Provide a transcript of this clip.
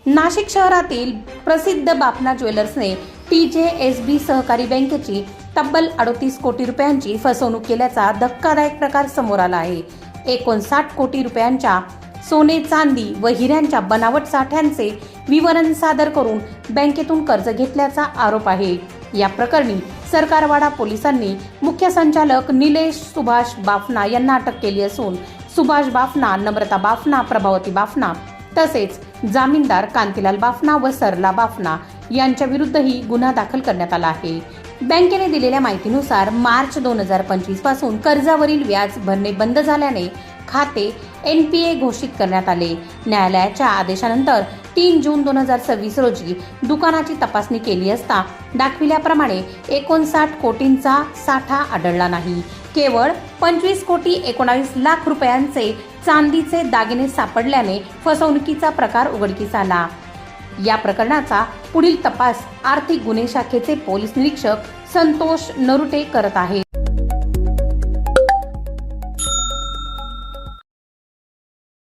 नाशिक शहरातील प्रसिद्ध बाफना ज्वेलर्सने TJSB सहकारी बँकेची तब्बल 38 कोटी रुपयांची फसवणूक केल्याचा धक्कादायक प्रकार समोर आला आहे। 59 कोटी रुपयांच्या सोने, चांदी व हिऱ्यांच्या बनावट साठ्यांचे विवरण सादर करून बँकेतून कर्ज घेतल्याचा आरोप आहे। या प्रकरणी सरकारवाडा पोलिसांनी मुख्य संचालक निलेश सुभाष बाफना यांना अटक केली असून सुभाष बाफना, नम्रता बाफना, प्रभावती बाफना तसेच जामीनदार कांतीलाल बाफना व सरला बाफना यांच्या विरुद्धही गुन्हा दाखल करण्यात आला आहे। बँकेने दिलेल्या माहितीनुसार मार्च 2025 पासून कर्जावरील व्याज भरणे बंद झाल्याने खाते NPA घोषित करण्यात आले। न्यायालयाच्या आदेशानंतर 3 जून 2026 रोजी दुकानाची तपासणी केली असता दाखविल्याप्रमाणे 59 कोटींचा साठा आढळला नाही। केवळ 25 कोटी 19 लाख रुपयांचे चांदीचे दागिने सापडल्याने फसवणुकीचा प्रकार उघडकीस आला। या प्रकरणाचा पुढील तपास आर्थिक गुन्हे शाखेचे पोलीस निरीक्षक संतोष नरुटे करत आहेत।